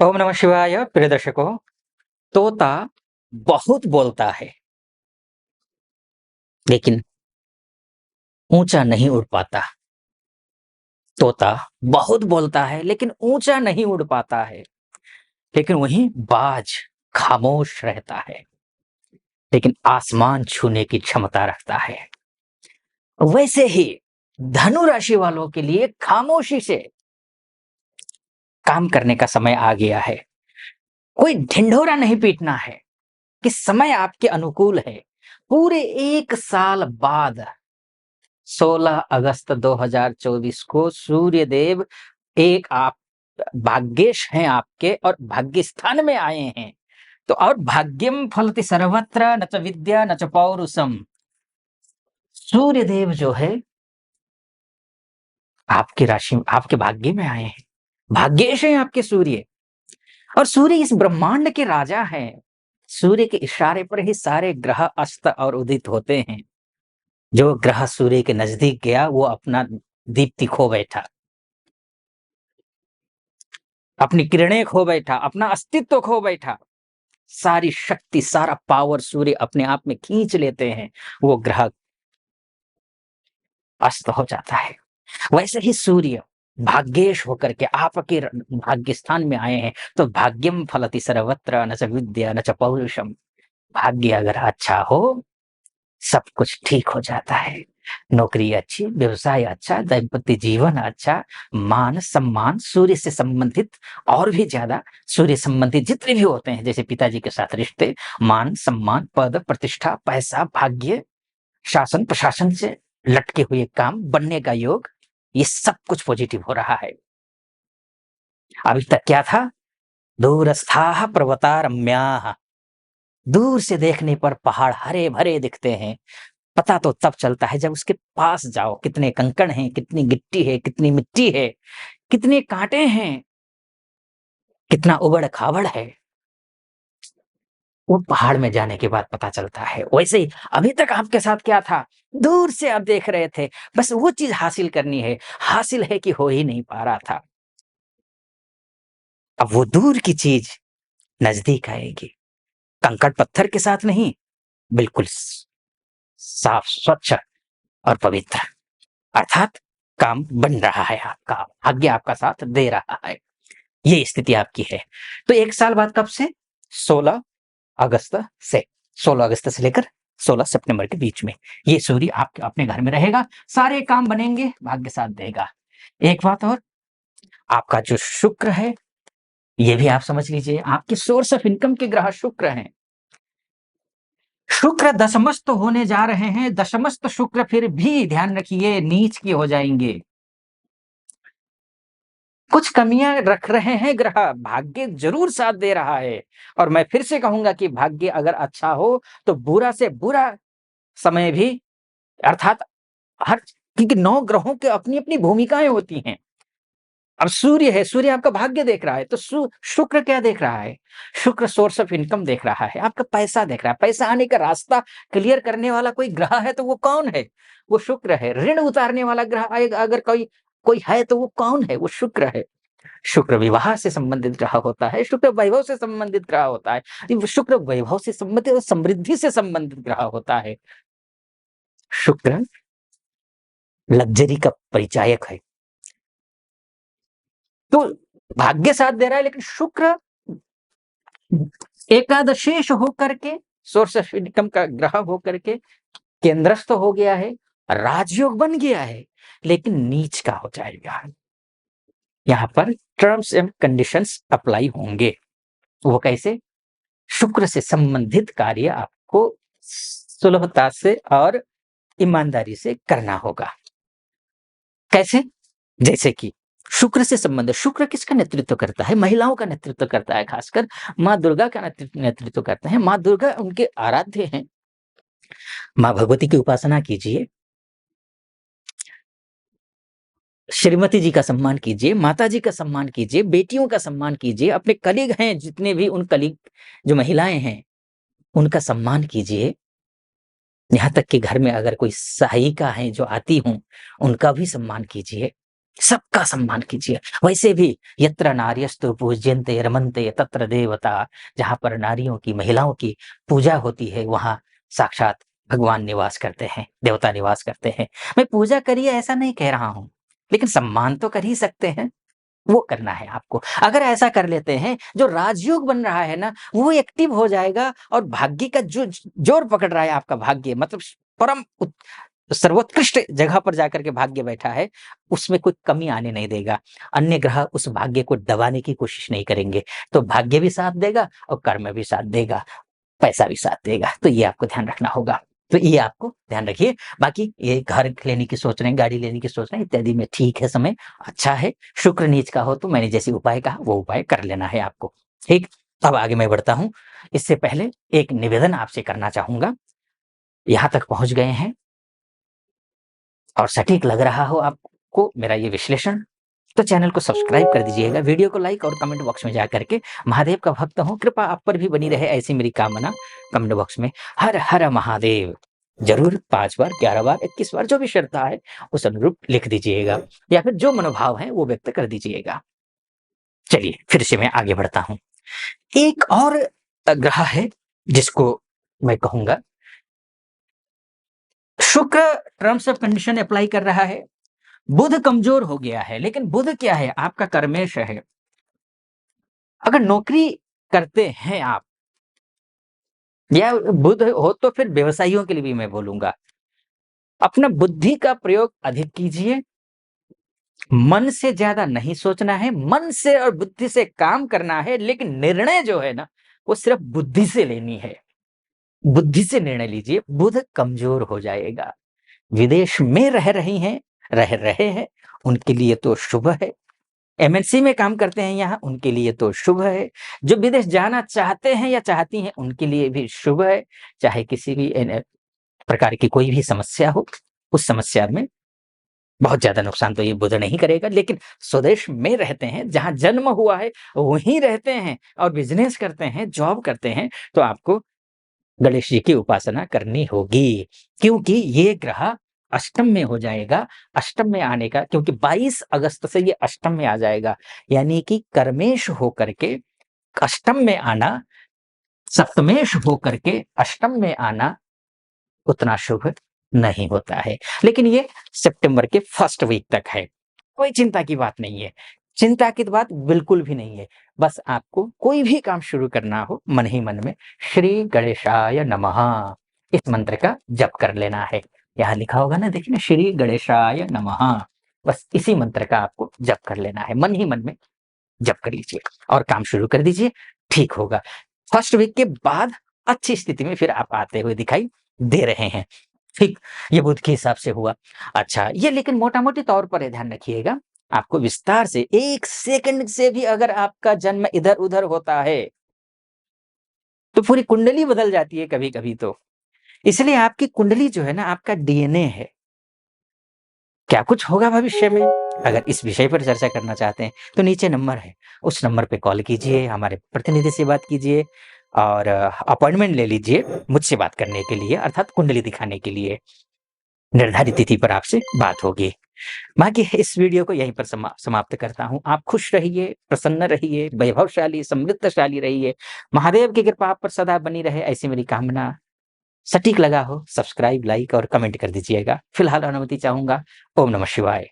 ओम नमः शिवाय। प्रिय दर्शकों, तोता बहुत बोलता है लेकिन ऊंचा नहीं उड़ पाता। तोता बहुत बोलता है लेकिन ऊंचा नहीं उड़ पाता है। लेकिन वहीं बाज खामोश रहता है लेकिन आसमान छूने की क्षमता रखता है। वैसे ही धनु राशि वालों के लिए खामोशी से काम करने का समय आ गया है। कोई ढिंढोरा नहीं पीटना है कि समय आपके अनुकूल है। पूरे 1 साल बाद 16 अगस्त 2024 को सूर्य देव एक आप भाग्येश हैं आपके और भाग्य स्थान में आए हैं। तो और भाग्यम फलति सर्वत्र न च विद्या न च पौरुषम। सूर्य देव जो है आपकी राशि आपके भाग्य में आए हैं। भाग्येश हैं आपके सूर्य। और सूर्य इस ब्रह्मांड के राजा हैं। सूर्य के इशारे पर ही सारे ग्रह अस्त और उदित होते हैं। जो ग्रह सूर्य के नजदीक गया वो अपना दीप्ति खो बैठा, अपनी किरणें खो बैठा, अपना अस्तित्व खो बैठा। सारी शक्ति, सारा पावर सूर्य अपने आप में खींच लेते हैं। वो ग्रह अस्त हो जाता है। वैसे ही सूर्य भाग्येश होकर के आपके भाग्य स्थान में आए हैं। तो भाग्यम फलति सर्वत्र न च विद्या न च पौरुषम। भाग्य अगर अच्छा हो सब कुछ ठीक हो जाता है। नौकरी अच्छी, व्यवसाय अच्छा, दाम्पत्य जीवन अच्छा, मान सम्मान सूर्य से संबंधित और भी ज्यादा सूर्य संबंधित जितने भी होते हैं, जैसे पिताजी के साथ रिश्ते, मान सम्मान, पद प्रतिष्ठा, पैसा, भाग्य, शासन प्रशासन से लटके हुए काम बनने का योग, ये सब कुछ पॉजिटिव हो रहा है। अभी तक क्या था? दूरस्थाः पर्वता रम्याः। दूर से देखने पर पहाड़ हरे भरे दिखते हैं। पता तो तब चलता है जब उसके पास जाओ। कितने कंकड़ हैं, कितनी गिट्टी है, कितनी मिट्टी है, कितने कांटे हैं, कितना उबड़ खाबड़ है, वो पहाड़ में जाने के बाद पता चलता है। वैसे ही अभी तक आपके साथ क्या था? दूर से आप देख रहे थे, बस वो चीज हासिल करनी है, हासिल है कि हो ही नहीं पा रहा था। अब वो दूर की चीज नजदीक आएगी। कंकड़ पत्थर के साथ नहीं, बिल्कुल साफ स्वच्छ और पवित्र। अर्थात काम बन रहा है, आपका भाग्य आपका साथ दे रहा है। ये स्थिति आपकी है। तो 1 साल बाद कब से? 16 अगस्त से। 16 अगस्त से लेकर 16 सितंबर के बीच में ये सूर्य आपके अपने घर में रहेगा। सारे काम बनेंगे, भाग्य साथ देगा। एक बात और, आपका जो शुक्र है, ये भी आप समझ लीजिए, आपके सोर्स ऑफ इनकम के ग्रह शुक्र हैं। शुक्र दशमस्त होने जा रहे हैं। दशमस्त शुक्र फिर भी ध्यान रखिए नीच की हो जाएंगे। कुछ कमियां रख रहे हैं ग्रह, भाग्य जरूर साथ दे रहा है। और मैं फिर से कहूंगा कि भाग्य अगर अच्छा हो तो बुरा से बुरा समय भी, अर्थात हर, क्योंकि 9 ग्रहों की अपनी अपनी भूमिकाएं होती हैं। अब सूर्य है, सूर्य आपका भाग्य देख रहा है, तो शुक्र क्या देख रहा है? शुक्र सोर्स ऑफ इनकम देख रहा है, आपका पैसा देख रहा है। पैसा आने का रास्ता क्लियर करने वाला कोई ग्रह है तो वो कौन है? वो शुक्र है। ऋण उतारने वाला ग्रह अगर कोई कोई है तो वो कौन है? वो शुक्र है। शुक्र विवाह से संबंधित ग्रह होता है, शुक्र वैभव से संबंधित ग्रह होता है, शुक्र वैभव से संबंधित और समृद्धि से संबंधित ग्रह होता है। शुक्र लग्जरी का परिचायक है। तो भाग्य साथ दे रहा है, लेकिन शुक्र एकादशेष होकर के, सोर्स ऑफ इनकम का ग्रह होकर के केंद्रस्थ हो गया है, राजयोग बन गया है, लेकिन नीच का हो जाएगा। यहां पर टर्म्स एंड कंडीशंस अप्लाई होंगे। वो कैसे? शुक्र से संबंधित कार्य आपको सुलभता से और ईमानदारी से करना होगा। कैसे? जैसे कि शुक्र से संबंध, शुक्र किसका नेतृत्व करता है? महिलाओं का नेतृत्व करता है, खासकर माँ दुर्गा का नेतृत्व करता है। माँ दुर्गा उनके आराध्य हैं। माँ भगवती की उपासना कीजिए, श्रीमती जी का सम्मान कीजिए, माता जी का सम्मान कीजिए, बेटियों का सम्मान कीजिए, अपने कलीग हैं जितने भी, उन कलीग जो महिलाएं हैं उनका सम्मान कीजिए। यहाँ तक कि घर में अगर कोई सहायिका है जो आती हूँ, उनका भी सम्मान कीजिए। सबका सम्मान कीजिए। वैसे भी यत्र नार्यस्तु पूज्यन्ते रमन्ते तत्र देवता, जहाँ पर नारियों की, महिलाओं की पूजा होती है, वहाँ साक्षात भगवान निवास करते हैं, देवता निवास करते हैं। मैं पूजा करिए ऐसा नहीं कह रहा हूँ, लेकिन सम्मान तो कर ही सकते हैं, वो करना है आपको। अगर ऐसा कर लेते हैं, जो राजयोग बन रहा है ना, वो एक्टिव हो जाएगा और भाग्य का जो जोर पकड़ रहा है आपका भाग्य, मतलब परम सर्वोत्कृष्ट जगह पर जाकर के भाग्य बैठा है, उसमें कोई कमी आने नहीं देगा। अन्य ग्रह उस भाग्य को दबाने की कोशिश नहीं करेंगे, तो भाग्य भी साथ देगा और कर्म भी साथ देगा, पैसा भी साथ देगा। तो ये आपको ध्यान रखना होगा। तो ये आपको ध्यान रखिए। बाकी ये घर लेने की सोच रहे हैं, गाड़ी लेने की सोच रहे हैं इत्यादि में ठीक है, समय अच्छा है। शुक्र नीच का हो तो मैंने जैसे उपाय कहा वो उपाय कर लेना है आपको। ठीक? अब आगे मैं बढ़ता हूँ। इससे पहले एक निवेदन आपसे करना चाहूँगा। यहाँ तक पहुँच गए हैं और सटीक लग रहा हो आपको मेरा ये विश्लेषण, तो चैनल को सब्सक्राइब कर दीजिएगा, वीडियो को लाइक और कमेंट बॉक्स में जाकर के महादेव का भक्त हूँ, कृपा आप पर भी बनी रहे ऐसी मेरी कामना कमेंट बॉक्स में हर हर महादेव ज़रूर 5 बार, 11 बार, 21 बार जो भी श्रद्धा है उस अनुरूप लिख दीजिएगा या फिर जो मनोभाव है वो व्यक्त कर दीजिएगा। चलिए फिर से मैं आगे बढ़ता हूँ। एक और ग्रह है जिसको मैं कहूँगा शुक्र टर्म्स ऑफ कंडीशन अप्लाई कर रहा है, बुध कमजोर हो गया है, लेकिन बुध क्या है? आपका कर्मेश है। अगर नौकरी करते हैं आप या बुध हो तो फिर व्यवसायियों के लिए भी मैं बोलूँगा। अपना बुद्धि का प्रयोग अधिक कीजिए, मन से ज़्यादा नहीं सोचना है, मन से और बुद्धि से काम करना है, लेकिन निर्णय जो है ना, वो सिर्फ़ बुद्धि से लेनी है। बुद्धि से निर्णय लीजिए, बुध कमज़ोर हो जाएगा। विदेश में रह रहे हैं, उनके लिए तो शुभ है। एमएनसी में काम करते हैं यहाँ, उनके लिए तो शुभ है। जो विदेश जाना चाहते हैं या चाहती हैं, उनके लिए भी शुभ है। चाहे किसी भी प्रकार की कोई भी समस्या हो, उस समस्या में बहुत ज़्यादा नुकसान तो ये बुध नहीं करेगा, लेकिन स्वदेश में रहते हैं, जहाँ जन्म हुआ है, वहीं रहते हैं और बिज़नेस करते हैं, जॉब करते हैं, तो आपको गणेश जी की उपासना करनी होगी। क्योंकि ये ग्रह अष्टम में हो जाएगा, अष्टम में आने का क्योंकि 22 अगस्त से ये अष्टम में आ जाएगा, यानी कि कर्मेश होकर के अष्टम में आना, सप्तमेश होकर के अष्टम में आना उतना शुभ नहीं होता है। लेकिन ये सितंबर के फर्स्ट वीक तक है, कोई चिंता की बात नहीं है। चिंता की तो बात बिल्कुल भी नहीं है। बस आपको कोई भी काम शुरू करना हो, मन ही मन में श्री गणेशाय नमः इस मंत्र का जप कर लेना है। यहाँ लिखा होगा ना, देखिए ना, श्री गणेशाय नमः। बस इसी मंत्र का आपको जप कर लेना है, मन ही मन में जप कर लीजिए और काम शुरू कर दीजिए, ठीक होगा। फर्स्ट वीक के बाद अच्छी स्थिति में फिर आप आते हुए दिखाई दे रहे हैं। ठीक, ये बुध के हिसाब से हुआ। अच्छा, ये लेकिन मोटा-मोटी तौर पर है, ध्यान रखिएगा। आपको विस्तार से 1 सेकंड से भी अगर आपका जन्म इधर-उधर होता है, तो पूरी कुंडली बदल जाती है कभी-कभी तो। इसलिए आपकी कुंडली जो है ना, आपका डीएनए है। क्या कुछ होगा भविष्य में? अगर इस विषय पर चर्चा करना चाहते हैं, तो नीचे नंबर है, उस नंबर पे कॉल कीजिए, हमारे प्रतिनिधि से बात कीजिए और अपॉइंटमेंट ले लीजिए मुझसे बात करने के लिए, अर्थात कुंडली दिखाने के लिए। निर्धारित तिथि पर आपसे बात होगी। बाकी इस वीडियो को यहीं पर समाप्त करता हूँ। आप खुश रहिए, प्रसन्न रहिए, वैभवशाली, समृद्धशाली रहिए। महादेव की कृपा आप पर सदा बनी रहे, ऐसी मेरी कामना। सटीक लगा हो, सब्सक्राइब, लाइक और कमेंट कर दीजिएगा। फिलहाल अनुमति चाहूँगा। ओम नमः शिवाय।